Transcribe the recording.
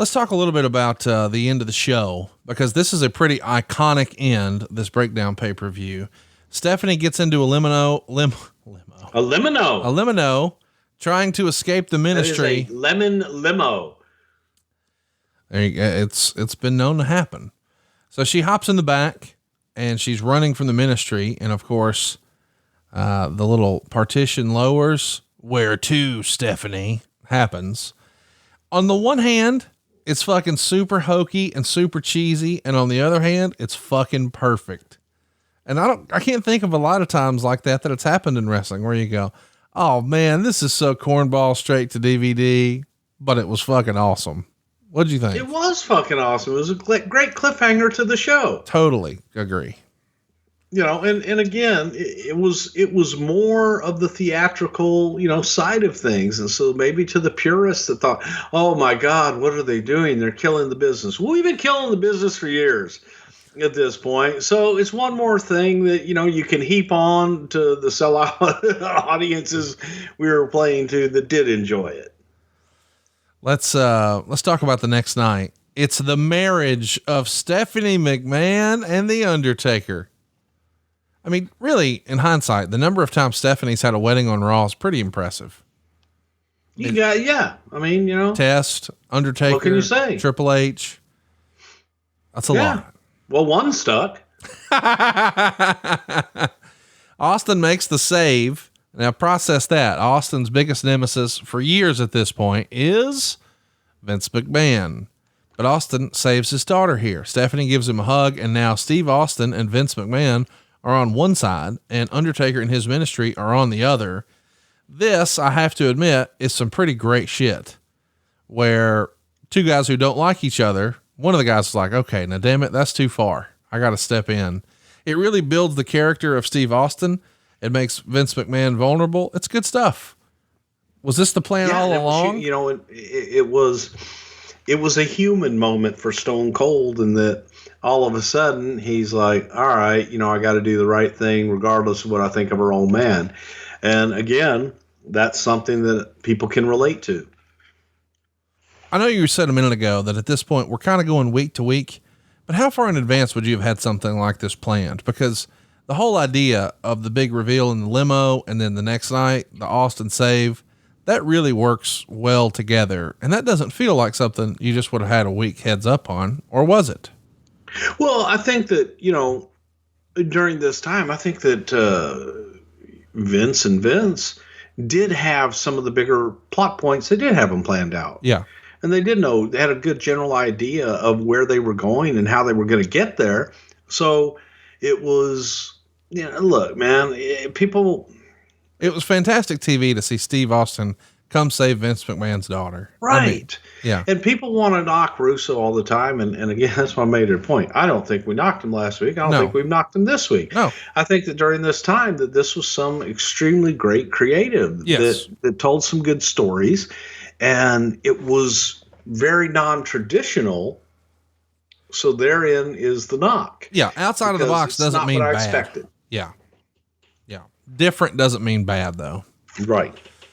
Let's talk a little bit about the end of the show, because this is a pretty iconic end, this breakdown pay-per-view. Stephanie gets into a limino, trying to escape the ministry. That is a lemon limo. There you go. It's been known to happen. So she hops in the back and she's running from the ministry. And of course, the little partition lowers. Where to, Stephanie? Happens. On the one hand, it's fucking super hokey and super cheesy. And on the other hand, it's fucking perfect. And I can't think of a lot of times like that it's happened in wrestling where you go, oh man, this is so cornball straight to DVD, but it was fucking awesome. What'd you think? It was fucking awesome. It was a great cliffhanger to the show. Totally agree. You know, and again, it was more of the theatrical, side of things. And so maybe to the purists that thought, oh my God, what are they doing? They're killing the business. Well, we've been killing the business for years at this point. So it's one more thing that, you can heap on to the sellout audiences we were playing to that did enjoy it. Let's talk about the next night. It's the marriage of Stephanie McMahon and the Undertaker. I mean, really, in hindsight, the number of times Stephanie's had a wedding on Raw is pretty impressive. Yeah. I mean, Test, Undertaker, what can you say? Triple H. That's a lot. Well, one stuck. Austin makes the save. Now process that. Austin's biggest nemesis for years at this point is Vince McMahon. But Austin saves his daughter here. Stephanie gives him a hug, and now Steve Austin and Vince McMahon are on one side and Undertaker and his ministry are on the other. This, I have to admit, is some pretty great shit where two guys who don't like each other, one of the guys is like, okay, now damn it, that's too far. I got to step in. It really builds the character of Steve Austin. It makes Vince McMahon vulnerable. It's good stuff. Was this the plan all along? It was a human moment for Stone Cold, in that all of a sudden he's like, all right, I got to do the right thing regardless of what I think of our old man. And again, that's something that people can relate to. I know you said a minute ago that at this point we're kind of going week to week, but how far in advance would you have had something like this planned? Because the whole idea of the big reveal in the limo and then the next night, the Austin save, that really works well together. And that doesn't feel like something you just would have had a week heads up on, or was it? Well, I think that, during this time, I think that Vince did have some of the bigger plot points. They did have them planned out. Yeah. And they did know, they had a good general idea of where they were going and how they were going to get there. So it was, look, man, it was fantastic TV to see Steve Austin come save Vince McMahon's daughter. Right. I mean, yeah. And people want to knock Russo all the time. And again, that's why I made it a point. I don't think we knocked him last week. I don't think we've knocked him this week. No. I think that during this time that this was some extremely great creative that told some good stories. And it was very non-traditional. So therein is the knock. Yeah. Outside of the box doesn't mean bad. I expected. Yeah. Yeah. Different doesn't mean bad though. Right.